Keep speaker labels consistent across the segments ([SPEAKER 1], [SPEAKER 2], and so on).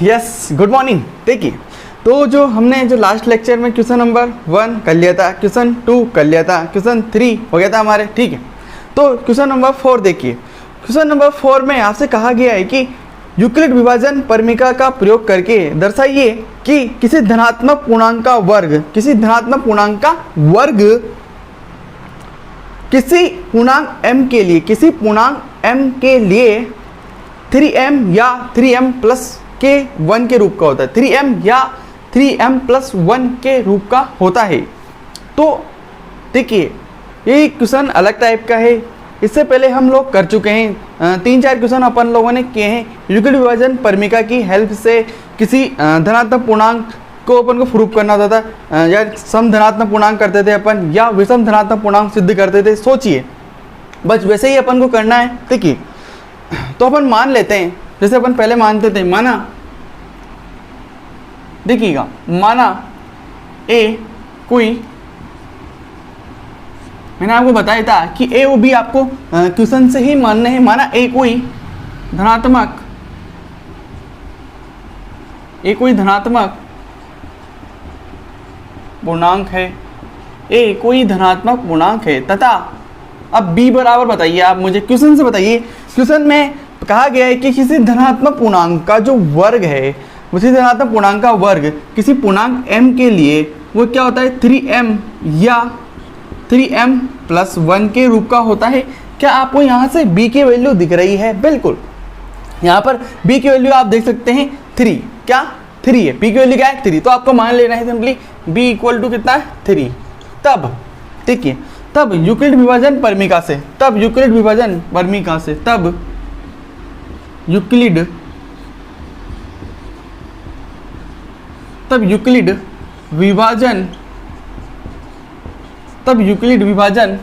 [SPEAKER 1] Yes, good morning. देखिए, तो जो हमने जो लास्ट लेक्चर में क्वेश्चन नंबर 1 कर लिया था, क्वेश्चन 2 कर लिया था, क्वेश्चन 3 हो गया था हमारे, ठीक है। तो क्वेश्चन नंबर 4 देखिए, क्वेश्चन नंबर 4 में आपसे कहा गया है कि यूक्लिड विभाजन परिमिका का प्रयोग करके दर्शाइए कि किसी धनात्मक पूर्णांक का वर्ग, किसी धनात्मक पूर्णांक का वर्ग किसी पूर्णांक m के लिए, किसी पूर्णांक m के लिए 3m या 3m प्लस के 1 के रूप का होता है, 3m या 3m प्लस 1 के रूप का होता है। तो देखिए, ये क्वेश्चन अलग टाइप का है, इससे पहले हम लोग कर चुके हैं, 3-4 क्वेश्चन अपन लोगों ने किए हैं। यूक्लिड विभाजन परिमिका की हेल्प से किसी धनात्मक पूर्णांक को अपन को प्रूव करना होता था, या सम धनात्मक पूर्णांक करते थे अपन, या विषम धनात्मक पूर्णांक सिद्ध करते थे। सोचिए, बस वैसे ही अपन को करना है। देखिए, तो अपन मान लेते हैं, जैसे अपन पहले मानते थे, माना, देखिएगा, माना ए कोई, मैंने आपको बताया था कि ए वो भी आपको क्वेश्चन से ही मानने हैं। माना ए कोई धनात्मक, ए कोई धनात्मक पूर्णांक है, ए कोई धनात्मक पूर्णांक है, तथा अब बी बराबर बताइए, आप मुझे क्वेश्चन से बताइए। क्वेश्चन में कहा गया है कि किसी धनात्मक पूर्णांक का जो वर्ग है, उसी धनात्मक पूर्णांक का वर्ग किसी पूर्णांक m के लिए वो क्या होता है, 3m या 3m प्लस 1 के रूप का होता है। क्या आपको यहाँ से b की वैल्यू दिख रही है? बिल्कुल, यहाँ पर b की वैल्यू आप देख सकते हैं 3, क्या 3 है, b की वैल्यू क्या है 3, तो आपको मान लेना है सिंपली b इक्वल टू कितना है 3। तब देखिए, तब यूक्लिड विभाजन परिमिका से, तब यूक्लिड विभाजन परिमिका से, तब यूक्लिड विभाजन, तब यूक्लिड विभाजन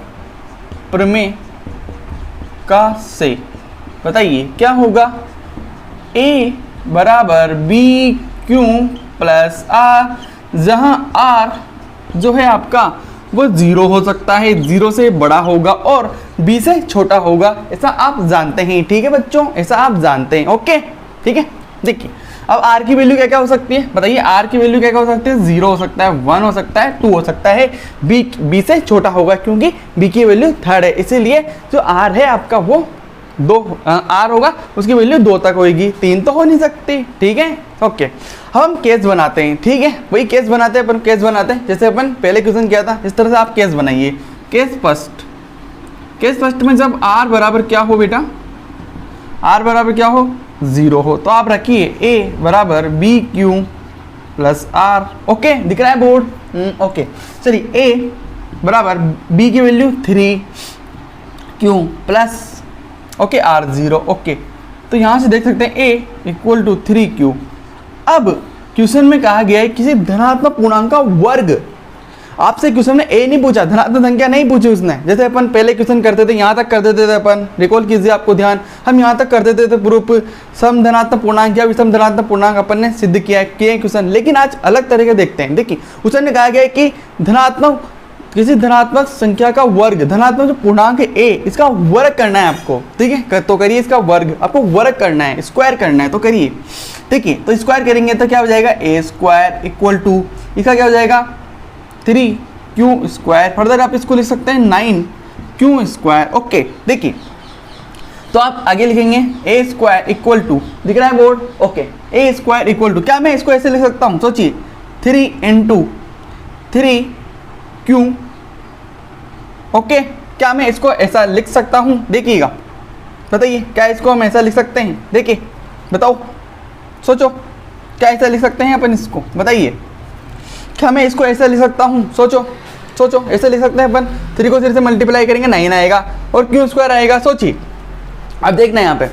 [SPEAKER 1] परिमिका से बताइए क्या होगा, a बराबर बी क्यू प्लस आर, जहां r जो है आपका वो 0 हो सकता है, 0 से बड़ा होगा और b से छोटा होगा, ऐसा आप जानते हैं। ठीक है बच्चों, ऐसा आप जानते हैं। ओके, ठीक है। देखिए, अब r की वैल्यू क्या क्या हो सकती है, बताइए। r की वैल्यू क्या क्या हो सकती है, 0 हो सकता है, 1 हो सकता है, 2 हो सकता है, b से छोटा होगा क्योंकि b की वैल्यू 3 है, इसीलिए जो r है आपका वो 2 r होगा, उसकी वैल्यू 2 तक होगी, 3 तो हो नहीं सकती। ठीक है, ओके। हम केस बनाते हैं, ठीक है, वही केस बनाते हैं अपन, केस बनाते हैं जैसे अपन पहले क्वेश्चन किया था, इस तरह से आप केस बनाइए। केस फर्स्ट, केस फर्स्ट में जब r बराबर क्या हो बेटा, r बराबर क्या हो 0 हो, तो आप रखिए a बराबर b q plus r. Okay, दिख रहा है बोर्ड? ओके, चलिए a बराबर b की value 3 q plus okay r 0। Okay, तो यहाँ से देख सकते हैं a इक्वल टू 3q। अब क्वेश्चन में कहा गया है किसी धनात्मक पूर्णांक का वर्ग, आपसे क्वेश्चन में a नहीं पूछा, धनात्मक संख्या नहीं पूछी उसने, जैसे अपन पहले क्वेश्चन करते थे, यहाँ तक कर देते थे अपन, रिकॉल कीजिए आपको ध्यान, हम यहाँ तक कर देते थे प्रूफ, सम धनात्मक पूर्णांक या विषम धनात्मक पूर्णांक अपन ने सिद्ध किया किए क्वेश्चन। लेकिन आज अलग तरीके देखते हैं। देखिए, क्वेश्चन में कहा गया है कि धनात्मक, किसी धनात्मक संख्या का वर्ग, धनात्मक जो पूर्णांक है a, इसका वर्ग करना है आपको। ठीक है, तो करिए, इसका वर्ग आपको वर्ग करना है, स्क्वायर करना है, तो करिए। देखिए, तो स्क्वायर करेंगे तो क्या हो जाएगा, a स्क्वायर इक्वल टू, इसका क्या हो जाएगा 3q स्क्वायर, फर्दर आप इसको लिख सकते हैं 9q स्क्वायर। ओके, देखिए, तो आप आगे लिखेंगे a स्क्वायर इक्वल टू, दिख रहा है board? Okay, a square equal to, क्या मैं इसको ऐसे लिख सकता हूँ, सोचिए 3 इंटू 3q। ओके, क्या मैं इसको ऐसा लिख सकता हूँ? देखिएगा, बताइए, क्या इसको हम ऐसा लिख सकते हैं? देखिए, बताओ, सोचो, क्या ऐसा लिख सकते हैं अपन इसको, बताइए। क्या मैं इसको ऐसा लिख सकता हूँ? सोचो सोचो, ऐसे लिख सकते हैं अपन, 3 को 3 से मल्टीप्लाई करेंगे 9 आएगा और q स्क्वायर आएगा। सोचिए, अब देखना यहाँ पे,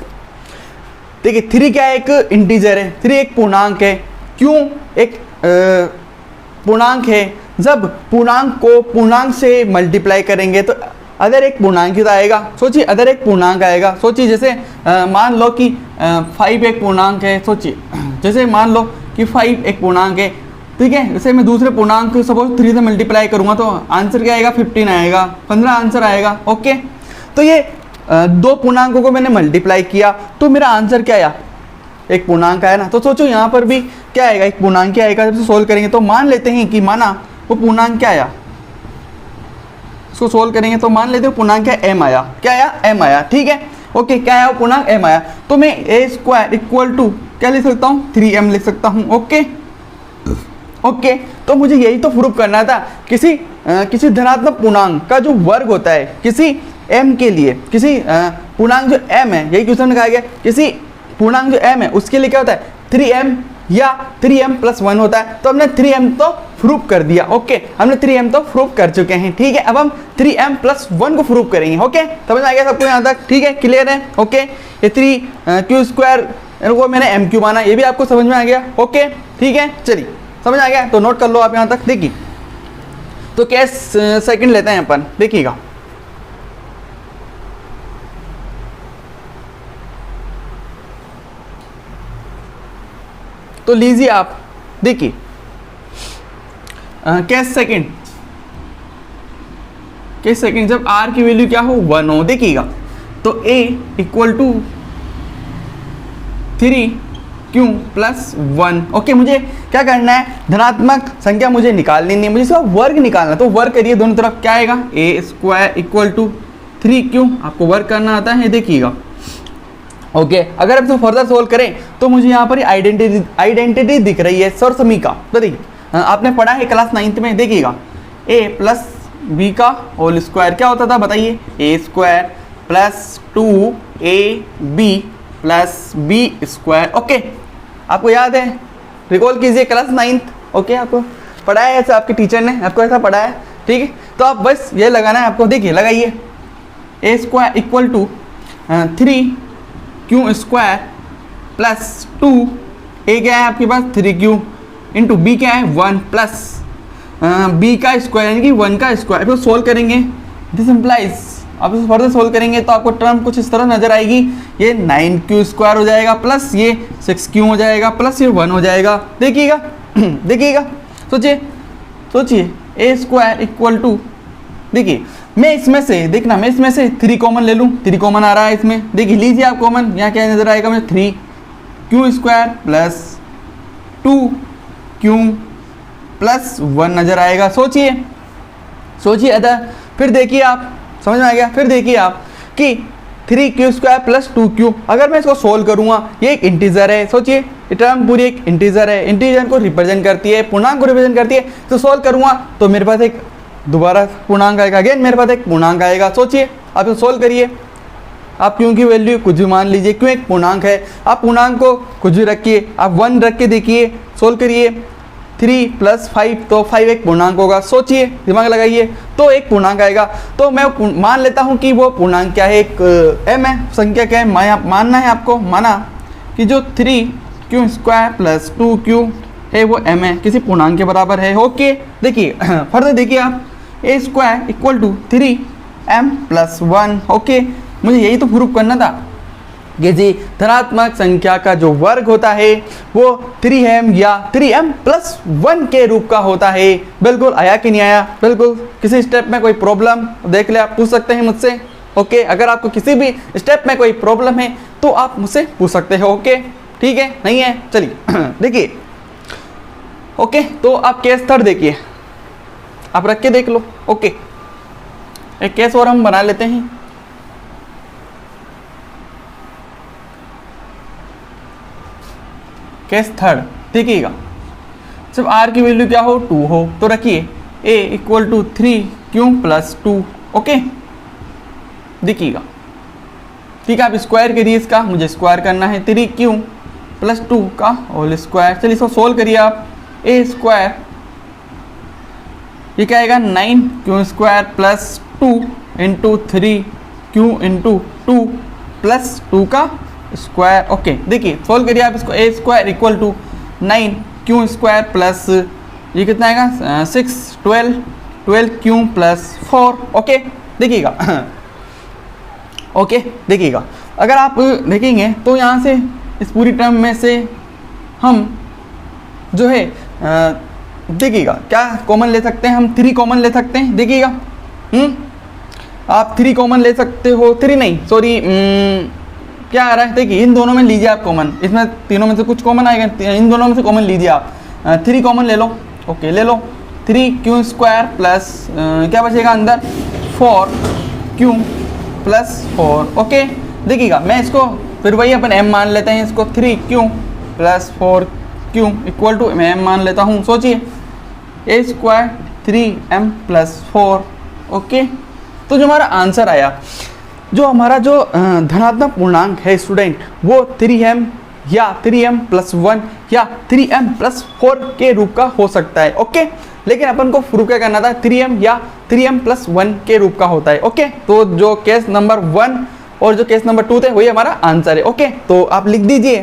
[SPEAKER 1] देखिए 3 क्या है, एक इंटीजर है, 3 एक पूर्णांक है, q एक पूर्णांक है। जब पूर्णांक को पूर्णांक से मल्टीप्लाई करेंगे तो अदर एक पूर्णांक ही आएगा। सोचिए, अदर एक पूर्णांक आएगा। सोचिए, जैसे मान लो कि 5 एक पूर्णांक है। सोचिए, जैसे मान लो कि 5 एक पूर्णांक है, ठीक है, जैसे मैं दूसरे पूर्णांक सपोज 3 से मल्टीप्लाई करूंगा तो आंसर क्या आएगा, 15 आएगा, 15 आंसर आएगा। ओके, तो ये दो पूर्णांकों को मैंने मल्टीप्लाई किया तो मेरा आंसर क्या आया, एक पूर्णांक आया ना, तो सोचो यहाँ पर भी क्या आएगा, एक पूर्णांक ही आएगा। जब सोल्व करेंगे तो मान लेते हैं कि माना वो पूर्णांक क्या आया, इसको सोल्व करेंगे तो मान लेते हैं पूर्णांक क्या m आया, क्या आया m आया, ठीक है। ओके, क्या आया पूर्णांक m आया, तो मैं a स्क्वायर इक्वल टू क्या लिख सकता हूँ 3m लिख सकता हूँ। ओके ओके, तो मुझे यही तो प्रूव करना था, किसी धनात्मक पूर्णांक का जो वर्ग होता है किसी m के लिए, किसी पूर्णांक जो m है, यही क्वेश्चन में कहा गया, किसी पूर्णांक जो m है उसके लिए क्या होता है 3m या 3m प्लस 1 होता है। तो हमने 3m तो प्रूव कर दिया। ओके, हमने 3m तो प्रूव कर चुके हैं, ठीक है। अब हम 3m प्लस 1 को प्रूव करेंगे। ओके, समझ में आ गया सबको यहाँ तक, ठीक है, क्लियर है। ओके, ये 3q स्क्वायर को मैंने mq माना, ये भी आपको समझ में आ गया। ओके, ठीक है, चलिए समझ आ गया तो नोट कर लो आप यहाँ तक। देखिए तो केस सेकंड लेते हैं अपन, देखिएगा। तो लीजिए आप, देखिए केस सेकंड जब r की वैल्यू क्या हो 1 हो, देखिएगा तो a equal to 3q plus 1। Okay, मुझे क्या करना है, धनात्मक संख्या मुझे निकालनी नहीं है, मुझे इसका वर्ग निकालना है। तो वर्ग करिए दोनों तरफ, क्या आएगा a square equal to 3q, आपको वर्ग करना आता है, देखिएगा। ओके, अगर आप इसको फर्दर सोल्व करें तो मुझे यहाँ पर आइडेंटिटी दिख रही है सरसमी का। तो देखिए आपने पढ़ा है क्लास 9th में, देखिएगा a प्लस बी का होल स्क्वायर क्या होता था बताइए, a square plus 2ab plus b square. Okay, आपको याद है, रिकॉल कीजिए क्लास 9th। ओके, आपको पढ़ाया है ऐसा, आपके टीचर ने आपको ऐसा पढ़ाया है, ठीक है। तो आप बस ये लगाना है आपको, देखिए लगाइए a square equal to 3q square plus 2, a क्या है आपके पास 3q इंटू बी क्या है 1 प्लस b का स्क्वायर यानी कि 1 का स्क्वायर। फिर सोल्व करेंगे, दिस इम्प्लाइज, आप इसको फर्दर सोल्व करेंगे तो आपको टर्म कुछ इस तरह नजर आएगी, ये 9q स्क्वायर हो जाएगा प्लस ये 6q हो जाएगा प्लस ये 1 हो जाएगा। देखिएगा देखिएगा, सोचिए a स्क्वायर इक्वल टू, देखिए मैं इसमें से, देखना मैं इसमें से 3 कॉमन ले लूँ, 3 कॉमन आ रहा है इसमें, देखिए लीजिए आप कॉमन, यहाँ क्या नजर आएगा मुझे 3q square plus 2q plus 1 नजर आएगा। सोचिए अदर, फिर देखिए आप, समझ में आ गया। फिर देखिए आप कि 3q स्क्वायर प्लस 2q, अगर मैं इसको सोल्व करूँगा, ये एक इंटीजर है, सोचिए ये टर्म पूरी एक इंटीजर है, इंटीजर को रिप्रेजेंट करती है, पूर्णांक को रिप्रेजेंट करती है। तो सोल्व करूँगा तो मेरे पास एक दोबारा पूर्णांक आएगा, अगेन मेरे पास एक पूर्णांक आएगा। सोचिए आप इसको सोल्व करिए, आप क्यों की वैल्यू कुछ भी मान लीजिए, क्यों एक पूर्णांक है, आप पूर्णांक को कुछ भी रखिए, आप 1 रख के देखिए, सोल्व करिए 3 प्लस 5, तो 5 एक पूर्णांक होगा। सोचिए, दिमाग लगाइए, तो एक पूर्णांक आएगा। तो मैं मान लेता हूँ कि वो पूर्णांक क्या है, एक m है, संख्या क्या है, मानना है आपको, माना कि जो 3q स्क्वायर प्लस 2q है वो m है, किसी पूर्णांक के बराबर है। ओके, देखिए फर्दर देखिए आप, a square equal to 3m plus 1। Okay, मुझे यही तो प्रूफ करना था कि जी धनात्मक संख्या का जो वर्ग होता है वो 3m या 3m प्लस 1 के रूप का होता है। बिल्कुल आया कि नहीं आया, बिल्कुल। किसी स्टेप में कोई प्रॉब्लम देख ले, आप पूछ सकते हैं मुझसे। ओके, अगर आपको किसी भी स्टेप में कोई प्रॉब्लम है तो आप मुझसे पूछ सकते हो। ओके, ठीक है, नहीं है, चलिए देखिए। ओके, तो आप केस थर्ड देखिए, आप रख के देख लो। ओके, एक केस और हम बना लेते हैं। केस थर्ड देखिएगा, जब r की वैल्यू क्या हो 2 हो तो रखिए a equal to 3q plus 2। Okay, देखिएगा, ठीक है, आप स्क्वायर करिए इसका, मुझे स्क्वायर करना है 3q प्लस 2 का होल स्क्वायर। चलिए इसको सोल्व करिए आप, a स्क्वायर ये क्या आएगा 9q square plus 2 into 3q into 2 plus 2 का स्क्वायर। ओके, देखिए सोल्व करिए आप इसको, a square equal to 9q square plus ये कितना आएगा 12q प्लस 4। ओके, देखिएगा ओके, देखिएगा, अगर आप देखेंगे तो यहाँ से इस पूरी टर्म में से हम जो है देखिएगा क्या कॉमन ले सकते हैं, हम 3 कॉमन ले सकते हैं। देखिएगा आप 3 कॉमन ले सकते हो, 3 नहीं सॉरी क्या आ रहा है, देखिए इन दोनों में लीजिए आप कॉमन, इसमें तीनों में से कुछ कॉमन आएगा, इन दोनों में से कॉमन लीजिए आप, 3 कॉमन ले लो, ओके ले लो, 3q स्क्वायर प्लस क्या बचेगा अंदर 4q प्लस 4, ओके। देखिएगा मैं इसको फिर वही अपन m मान लेते हैं, इसको 3q plus 4q equal to मैं m मान लेता हूँ, सोचिए a square 3m plus 4, okay. तो जो हमारा आंसर आया, जो हमारा जो धनात्मक पूर्णांक है स्टूडेंट, वो 3m या 3m प्लस 1 या 3m प्लस 4 के रूप का हो सकता है, ओके। लेकिन अपन को प्रूव क्या करना था, 3m या 3m प्लस 1 के रूप का होता है, ओके। तो जो केस नंबर 1 और जो केस नंबर 2 थे वही हमारा आंसर है, ओके। तो आप लिख दीजिए,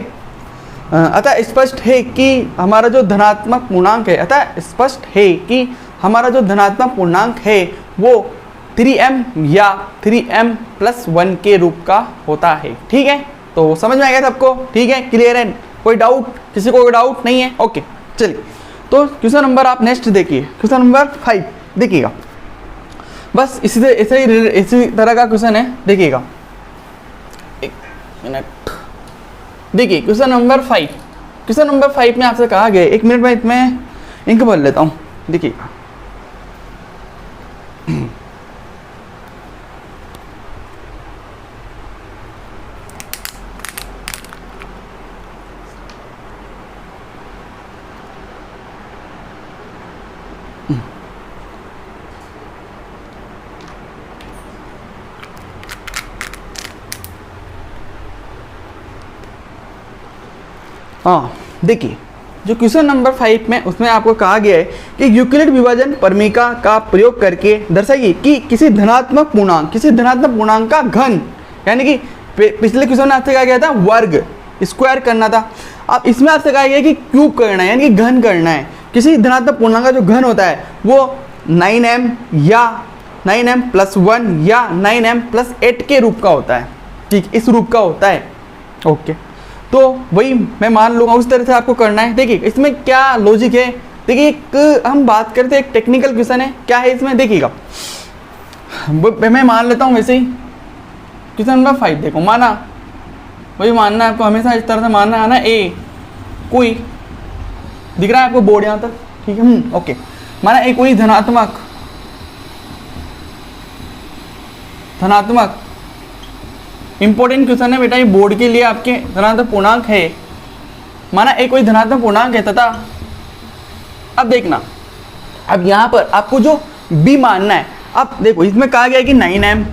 [SPEAKER 1] अतः स्पष्ट है कि हमारा जो धनात्मक पूर्णांक है, अतः स्पष्ट है कि हमारा जो धनात्मक पूर्णांक है वो 3m या 3m प्लस 1 के रूप का होता है, ठीक है। तो समझ में आ गया सबको, ठीक है, क्लियर है, कोई डाउट, किसी को कोई डाउट नहीं है, ओके। चलिए तो क्वेश्चन नंबर आप नेक्स्ट देखिए, क्वेश्चन नंबर 5 देखिएगा, बस इसी तरह का क्वेश्चन है, देखिएगा 1 मिनट, देखिए क्वेश्चन नंबर 5, क्वेश्चन नंबर 5 में आपसे कहा गया, 1 मिनट में इसमें इनको बोल लेता हूँ, देखिए हाँ, देखिए जो क्वेश्चन नंबर 5 में उसमें आपको कहा गया है कि यूक्लिड विभाजन परमिका का प्रयोग करके दर्शाइए कि किसी धनात्मक पूर्णांक का घन, यानी कि पिछले क्वेश्चन में आपसे कहा गया था वर्ग स्क्वायर करना था, अब इसमें आपसे कहा गया कि क्यूब करना है, यानी कि घन करना है। किसी धनात्मक पूर्णांक का जो घन होता है वो 9m या 9m प्लस 1 या 9m प्लस 8 के रूप का होता है, ठीक, इस रूप का होता है, ओके। तो वही मैं मान लूँगा, उस तरह से आपको करना है। देखिए इसमें क्या लॉजिक है, देखिए एक हम बात करते हैं, एक टेक्निकल क्वेश्चन है, क्या है इसमें देखिएगा, मैं मान लेता हूँ वैसे ही क्वेश्चन नंबर 5 देखो, माना वही मानना है आपको, हमेशा इस तरह से मानना है ना, ए कोई दिख रहा है आपको बोर्ड यहाँ तक, ठीक है, ओके। माना ए कोई धनात्मक इंपॉर्टेंट क्वेश्चन है बेटा, ये बोर्ड के लिए आपके धनात्मक पूर्णांक है। माना एक कोई धनात्मक पूर्णांक है तथा अब देखना, अब यहाँ पर आपको जो b मानना है, अब देखो इसमें कहा गया है कि 9m,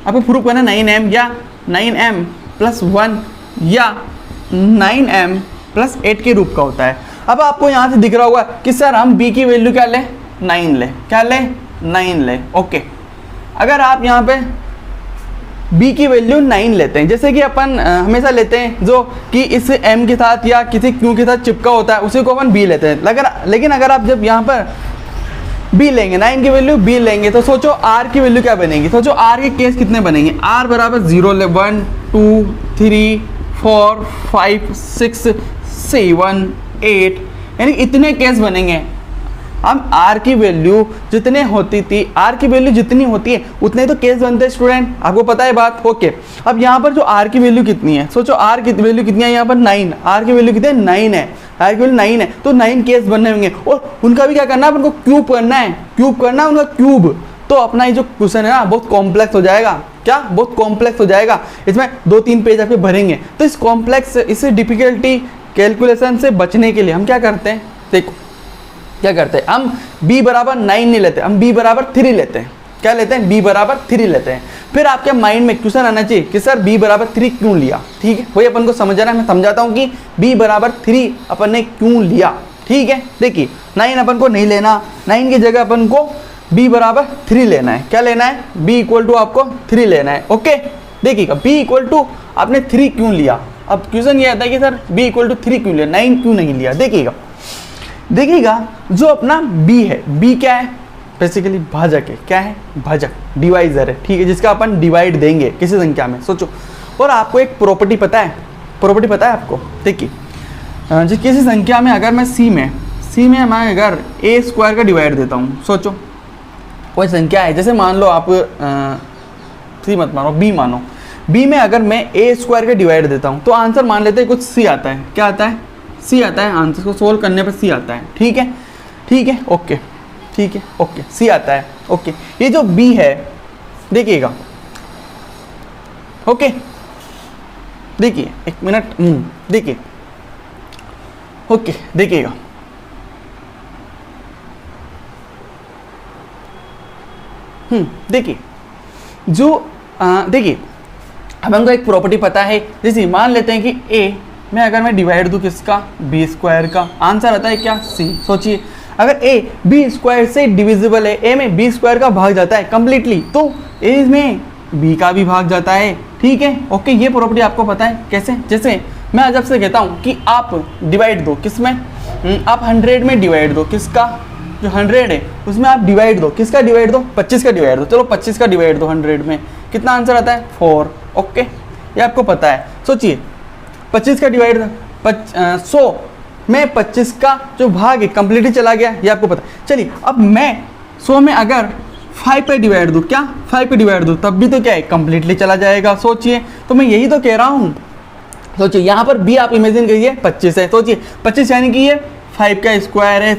[SPEAKER 1] आपको प्रूफ करना 9m या 9m प्लस 1 या 9m प्लस 8 के रूप का होता है। अब आपको यहाँ से दिख रहा होगा कि सर हम b की वैल्यू क्या ले, 9 ले, क्या ले, 9 ले, ओके। अगर आप यहाँ पे b की वैल्यू 9 लेते हैं, जैसे कि अपन हमेशा लेते हैं जो कि इस m के साथ या किसी q के साथ चिपका होता है उसी को अपन b लेते हैं। लेकिन अगर आप जब यहाँ पर b लेंगे, 9 की वैल्यू b लेंगे, तो सोचो r की वैल्यू क्या बनेगी, सोचो r के केस कितने बनेंगे, r बराबर 0 ले, 1 2 3 4 5 6 7 8, यानी इतने केस बनेंगे। हम r की वैल्यू जितने होती थी, r की वैल्यू जितनी होती है उतने तो केस बनते हैं स्टूडेंट, आपको पता है बात, ओके। अब यहाँ पर जो r की वैल्यू कितनी है, सोचो r की वैल्यू कितनी है यहाँ पर 9, r की वैल्यू कितनी है 9 है, r की वैल्यू 9 है, तो 9 केस बनने होंगे और उनका भी क्या करना है, उनको क्यूब करना है, उनका क्यूब। तो अपना ये जो क्वेश्चन है ना बहुत कॉम्प्लेक्स हो जाएगा, क्या बहुत कॉम्प्लेक्स हो जाएगा, इसमें 2-3 पेज आपके भरेंगे। तो इस कॉम्प्लेक्स, इस डिफिकल्टी कैलकुलेशन से बचने के लिए हम क्या करते हैं, देखो क्या करते हैं, हम b बराबर 9 नहीं लेते, हम b बराबर 3 लेते हैं, क्या लेते हैं, b बराबर 3 लेते हैं। फिर आपके माइंड में क्वेश्चन आना चाहिए कि सर b बराबर 3 क्यों लिया, ठीक है, वही अपन को समझना है। मैं समझाता हूँ कि b बराबर 3 अपन ने क्यों लिया, ठीक है। देखिए 9 अपन को नहीं लेना, 9 की जगह अपन को b बराबर 3 लेना है, क्या लेना है, b इक्वल टू आपको 3 लेना है, ओके। देखिएगा b इक्वल टू आपने 3 क्यों लिया, अब क्वेश्चन ये आता है कि सर b इक्वल टू 3 क्यों लिया, 9 क्यों नहीं लिया। देखिएगा जो अपना b है, b क्या है, बेसिकली भाजक है, क्या है, भाजक, डिवाइजर है, ठीक है, जिसका अपन डिवाइड देंगे किसी संख्या में, सोचो। और आपको एक प्रॉपर्टी पता है, आपको, देखिए जिस किसी संख्या में अगर मैं c में मैं अगर a स्क्वायर का डिवाइड देता हूँ, सोचो कोई संख्या है, जैसे मान लो आप c मत मानो, b मानो, बी में अगर मैं ए स्क्वायर का डिवाइड देता हूँ तो आंसर मान लेते हैं कुछ सी आता है। क्या आता है? सी आता है। आंसर को सोल्व करने पर सी आता है। ठीक है, ठीक है, ओके, ठीक है, ओके, सी आता है। ओके, ये जो बी है देखिएगा, ओके, देखिए एक मिनट, देखिए, ओके, देखिएगा, देखिए जो देखिए अब हमको एक प्रॉपर्टी पता है, जैसे मान लेते हैं कि ए में अगर मैं डिवाइड दूं किसका, बी स्क्वायर का, आंसर आता है क्या, सी। सोचिए अगर ए बी स्क्वायर से डिविजिबल है, ए में बी स्क्वायर का भाग जाता है कंप्लीटली, तो ए में बी का भी भाग जाता है। ठीक है, ओके, ये प्रॉपर्टी आपको पता है। कैसे? जैसे मैं आज आपसे कहता हूँ कि आप डिवाइड दो किसमें, आप 100 में डिवाइड दो किसका, जो 100 है उसमें आप डिवाइड दो किसका, डिवाइड दो 25 का डिवाइड दो। चलो 25 का डिवाइड दो 100 में, कितना आंसर आता है, 4। ओके, ये आपको पता है। सोचिए 25 का डिवाइड 100 में 25 का जो भाग है कंप्लीटली चला गया, ये आपको पता है। चलिए अब मैं 100 में अगर 5 पे डिवाइड दूँ, क्या 5 पे डिवाइड दूँ, तब भी तो क्या है, कंप्लीटली चला जाएगा। सोचिए, तो मैं यही तो कह रहा हूँ। सोचिए यहाँ पर भी आप इमेजिन करिए 25 है, सोचिए 25 यानी कि ये 5 का स्क्वायर है।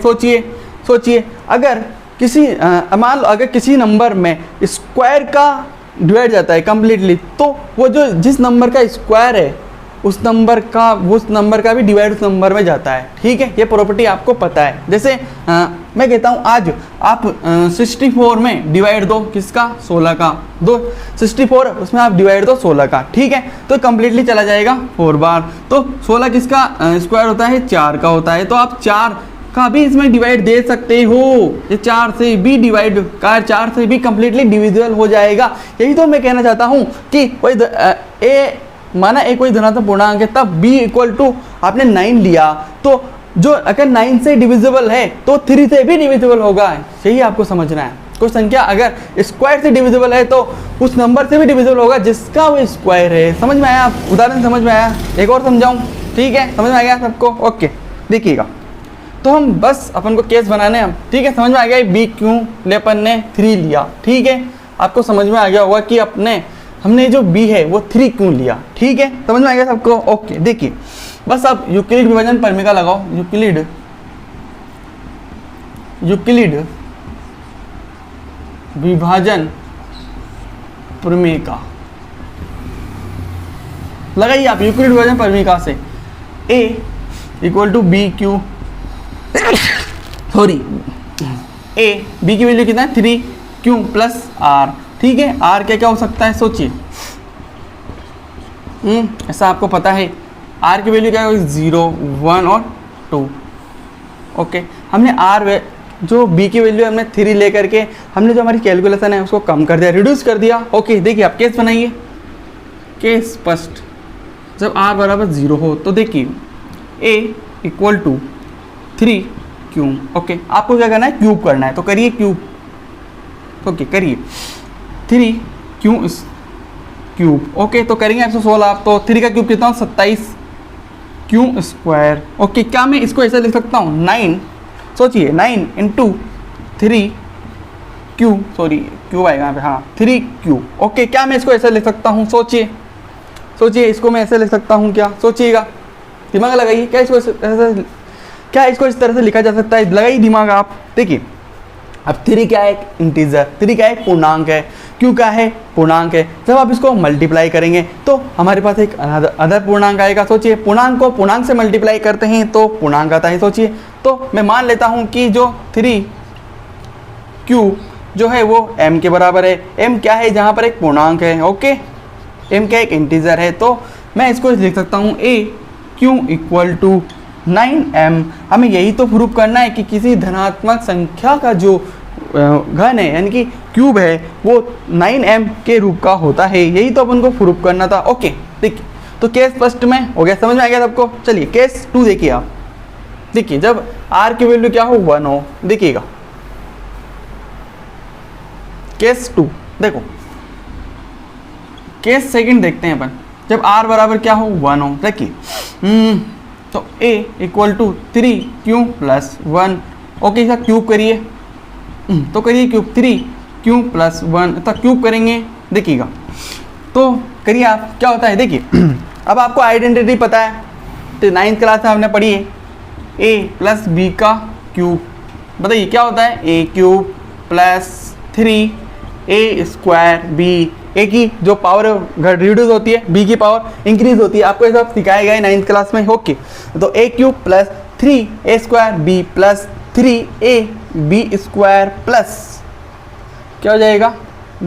[SPEAKER 1] सोचिए अगर किसी मान लो अगर किसी नंबर में स्क्वायर का डिवाइड जाता है कंप्लीटली, तो वो जो जिस नंबर का स्क्वायर है उस नंबर का भी डिवाइड उस नंबर में जाता है। ठीक है, ये प्रॉपर्टी आपको पता है। जैसे मैं कहता हूँ आज आप 64 में डिवाइड दो किसका, 16 का, दो 64 उसमें आप डिवाइड दो 16 का। ठीक है, तो कंप्लीटली चला जाएगा 4 बार। तो 16 किसका स्क्वायर होता है, 4 का होता है, तो आप 4 का भी इसमें डिवाइड दे सकते हो। ये 4 से भी डिवाइड का 4 से भी कंप्लीटली डिविजिबल हो जाएगा। यही तो मैं कहना चाहता हूँ कि कोई ए माना एक कोई धनात्मक पूर्णांक है, तब b इक्वल टू आपने 9 लिया, तो जो अगर 9 से डिविजिबल है तो 3 से भी डिविजिबल होगा। यही आपको समझना है। कोई संख्या अगर स्क्वायर से डिविजिबल है तो उस नंबर से भी डिविजिबल होगा जिसका वो स्क्वायर है। समझ में आया? उदाहरण समझ में आया? एक और समझाऊं? ठीक है, समझ में आ गया सबको? ओके, देखिएगा, तो हम बस अपन को केस बनाने हम। ठीक है, समझ में आ गया बी क्यों ले अपन ने 3 लिया। ठीक है, आपको समझ में आ गया होगा कि हमने जो b है वो 3 क्यों लिया। ठीक है, समझ में आ गया सबको? ओके, देखिए बस अब यूक्लिड विभाजन परमिका लगाओ। यूक्लिड विभाजन परमिका लगाइए आप। यूक्लिड विभाजन परमिका से a equal to b q, sorry a b की वैल्यू कितना है, 3 क्यू प्लस r। ठीक है, r क्या क्या हो सकता है, सोचिए। ऐसा आपको पता है r की वैल्यू क्या है, 0, 1 और 2। ओके, हमने r जो b की वैल्यू हमने 3 लेकर के हमने जो हमारी कैलकुलेशन है उसको कम कर दिया, रिड्यूस कर दिया। ओके, देखिए आप केस बनाइए। केस स्पष्ट, जब r बराबर 0 हो तो देखिए a equal to 3 cube. Okay, आपको क्या करना है, क्यूब करना है, तो करिए क्यूब। ओके, करिए 3 क्यूब। ओके, तो करेंगे 116 आप, तो 3 का क्यूब कितना हो, 27 क्यूब स्क्वायर। ओके, क्या मैं इसको ऐसा लिख सकता हूँ, 9, सोचिए 9 इंटू 3 क्यूब, सॉरी क्यूब आएगा यहाँ पे, हाँ 3 क्यूब। ओके, क्या मैं इसको ऐसा लिख सकता हूँ, सोचिए इसको मैं ऐसे लिख सकता हूँ क्या, सोचिएगा, दिमाग लगाइए। क्या इसको इस तरह से लिखा जा सकता है, लगाइए दिमाग आप। देखिए अब 3 क्या है, एक इंटीजर, 3 क्या है, पूर्णांक है, क्यों क्या है, पूर्णांक है। जब आप इसको मल्टीप्लाई करेंगे तो हमारे पास एक अदर पूर्णांक आएगा। सोचिए पूर्णांक को पूर्णांक से मल्टीप्लाई करते हैं तो पूर्णांक आता है। सोचिए, तो मैं मान लेता हूँ कि जो 3 क्यूब जो है वो m के बराबर है। m क्या है, जहाँ पर एक पूर्णांक है। ओके, m क्या एक इंटीजर है, तो मैं इसको लिख सकता हूँ a Q equal to 9m। हमें यही तो प्रूव करना है कि किसी धनात्मक संख्या का जो घन है यानी कि क्यूब है वो 9m के रूप का होता है। यही तो अपन को प्रूव करना था। ओके, देखिए तो केस फर्स्ट में हो गया, समझ में आ गया सबको। चलिए केस 2 देखिए आप। देखिए जब r की वैल्यू क्या हो, 1 हो। देखिएगा केस 2, देखो केस सेकंड देखते हैं अपन। जब r बराबर क्या हो, 1 हो। देखिए तो a equal to 3 q plus 1। Okay, इसका क्यूब करिए, तो करिए क्यूब, 3 क्यू प्लस 1 तक क्यूब करेंगे। देखिएगा तो करिए आप, क्या होता है देखिए अब आपको आइडेंटिटी पता है, तो 9th क्लास में आपने पढ़ी है a प्लस बी का क्यूब, बताइए क्या होता है a cube plus 3a square b, a की जो पावर रिड्यूस होती है, b की पावर इंक्रीज होती है, आपको ये सब सिखाया गया है 9th क्लास में। ओके, तो a cube plus 3a square b plus 3a b square plus क्या हो जाएगा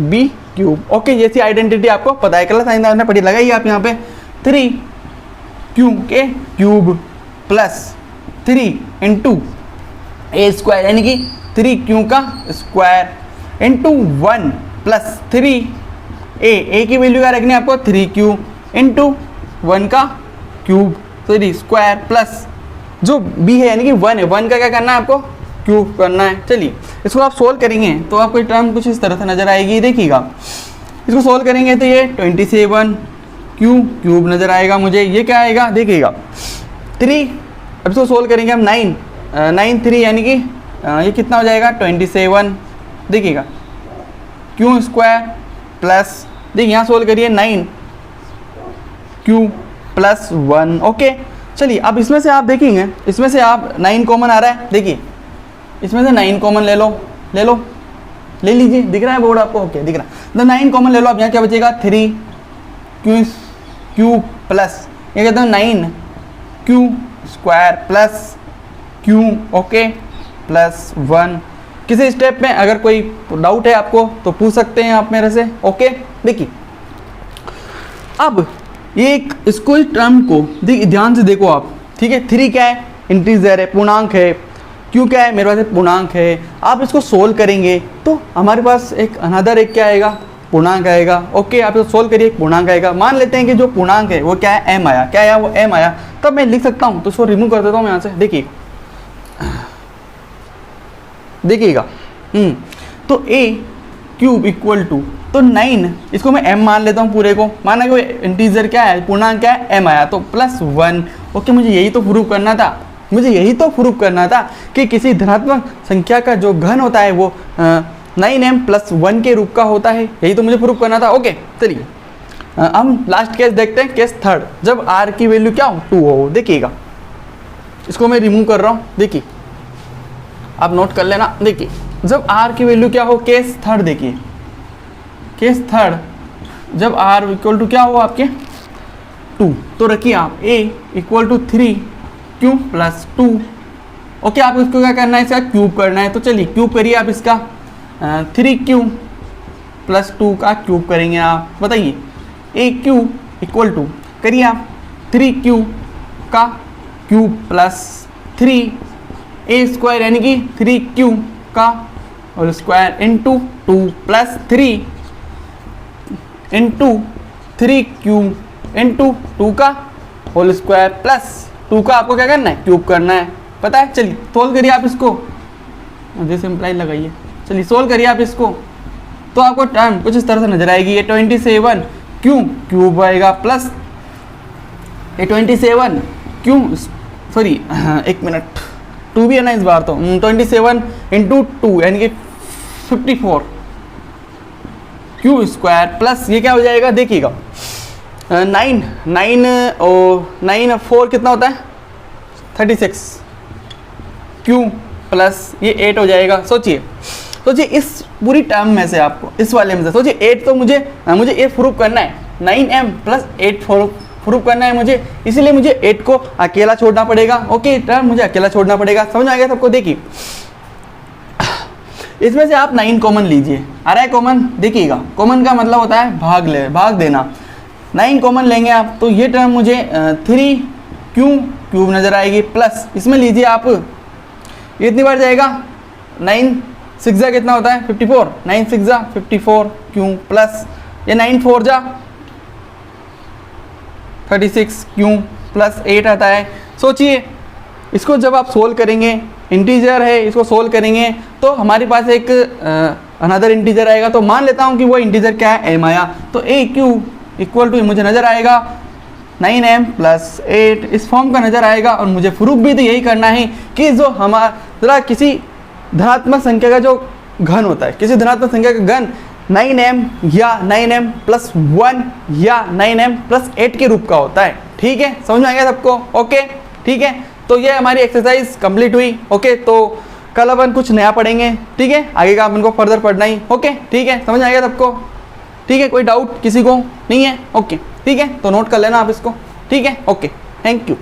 [SPEAKER 1] b क्यूब। ओके, जैसी आइडेंटिटी आपको पता है, क्लास 9 आपने पढ़ी, लगाइए आप यहाँ पे 3 क्यूब के क्यूब प्लस 3 इंटू ए स्क्वायर यानी कि 3 क्यू का स्क्वायर इंटू 1 प्लस 3 ए की वैल्यू क्या रखनी है आपको 3 क्यू इंटू 1 का क्यूब सॉरी स्क्वायर प्लस जो बी है यानी कि 1 है, 1 का क्या करना है आपको क्यूब करना है। चलिए इसको आप सोल्व करेंगे तो आपको ये टर्म कुछ इस तरह से नजर आएगी, देखिएगा इसको सोल्व करेंगे तो ये 27 क्यूब नजर आएगा मुझे, ये क्या आएगा देखिएगा 3, अब इसको सोल्व करेंगे हम 9 3 यानी कि ये कितना हो जाएगा 27, देखिएगा क्यू स्क्वायर प्लस देखिए यहाँ सोल्व करिए 9 क्यू प्लस 1। ओके, चलिए अब इसमें से आप देखेंगे, इसमें से आप 9 कॉमन आ रहा है, देखिए इसमें से 9 कॉमन ले लो, ले लीजिए, दिख रहा है बोर्ड आपको, ओके दिख रहा है, तो 9 कॉमन ले लो, अब यहाँ क्या बचेगा 3 क्यू प्लस ये कहते हैं 9 Q square plus Q, okay plus 1। किसी स्टेप में अगर कोई डाउट है आपको तो पूछ सकते हैं आप मेरे से। ओके, देखिए अब ये एक इसको इस टर्म को ध्यान से देखो आप, ठीक है 3 क्या है इंटीजर है, पूर्णांक है, क्यू क्या है मेरे पास पूर्णांक है, आप इसको सोल्व करेंगे तो हमारे पास एक अनदर एक क्या आएगा पूर्णांक आएगा। ओके, आप इसको सोल्व करिए, पूर्णांक आएगा, मान लेते हैं कि जो पूर्णांक है वो क्या है m आया, क्या आया वो m आया, तब मैं लिख सकता हूँ, तो इसको रिमूव कर देता हूँ यहाँ से, देखिएगा तो a क्यूब इक्वल टू तो 9, इसको मैं m मान लेता हूँ पूरे को, माना कि वो इंटीजर क्या है पूर्णांक क्या है m आया तो प्लस 1। ओके, मुझे यही तो प्रूव करना था, कि किसी धनात्मक संख्या का जो घन होता है वो 9m प्लस 1 के रूप का होता है, यही तो मुझे प्रूव करना था। ओके, चलिए हम लास्ट केस देखते हैं, केस थर्ड, जब r की वैल्यू क्या हो 2 हो, देखिएगा इसको मैं रिमूव कर रहा हूँ, देखिए आप नोट कर लेना, देखिए जब r की वैल्यू क्या हो, केस थर्ड देखिए, केस थर्ड जब r इक्वल टू क्या हो आपके 2, तो रखिए आप a equal to 3 q plus 2। Okay, आप इसको क्या करना है, इसका क्यूब करना है, तो चलिए क्यूब करिए आप इसका 3 क्यू प्लस 2 का क्यूब करेंगे आप, बताइए ए क्यूब इक्वल टू करिए आप 3 क्यू का क्यूब प्लस 3 ए स्क्वायर यानी कि 3 क्यू का whole square into 2 plus 3 into 3 q into 2 का होल स्क्वायर प्लस 2 का आपको क्या करना है क्यूब करना है, पता है। चलिए सोल्व करिए आप इसको, मुझे सिंपलाई लगाइए, चलिए सोल्व करिए आप इसको, तो आपको टर्म कुछ इस तरह से नजर आएगी, ये 27 क्यूब आएगा प्लस ये 27 क्यू सॉरी एक मिनट 2 भी है ना इस बार, तो 27 इंटू 2 यानी कि 54 क्यू स्क्वायर प्लस ये क्या हो जाएगा देखिएगा 9 4 कितना होता है 36 क्यू प्लस ये 8 हो जाएगा। सोचिए इस पूरी टर्म में से आपको इस वाले में से सोचिए 8 तो मुझे ये प्रूव करना है, 9m प्लस 8 प्रूव करना है मुझे, इसीलिए मुझे 8 को अकेला छोड़ना पड़ेगा। ओके, टर्म मुझे अकेला छोड़ना पड़ेगा, समझ आ गया सबको। देखिए इसमें से आप 9 कॉमन लीजिए, आ रहा है कॉमन, देखिएगा कॉमन का मतलब होता है भाग देना। 9 कॉमन लेंगे आप तो ये टर्म मुझे 3 क्यूब नजर आएगी प्लस इसमें लीजिए आप ये इतनी बार जाएगा 9 6 जा कितना होता है 54, 9 6 जा 54 क्यूब प्लस ये 9 4 जा 36 क्यूब प्लस 8 आता है। सोचिए इसको जब आप सोल्व करेंगे, इंटीजर है इसको सोल्व करेंगे तो हमारे पास एक अनदर इंटीजर आएगा, तो मान लेता हूँ कि वो इंटीजर क्या है m आया, तो a क्यूब इक्वल टू मुझे नज़र आएगा 9m प्लस 8 इस फॉर्म का नज़र आएगा। और मुझे प्रूफ भी तो यही करना है कि जो हमारा किसी धनात्मक संख्या का जो घन होता है, किसी धनात्मक संख्या का घन 9m या 9m प्लस 1 या 9m प्लस 8 के रूप का होता है। ठीक है, समझ में आ गया सबको? ओके, ठीक है, तो ये हमारी एक्सरसाइज कंप्लीट हुई। ओके, तो कल अपन कुछ नया पढ़ेंगे। ठीक है, आगे का अपन को फर्दर पढ़ना ही। ओके, ठीक है, समझ में आ गया सबको? ठीक है, कोई डाउट किसी को नहीं है? ओके, ठीक है, तो नोट कर लेना आप इसको। ठीक है, ओके, थैंक यू।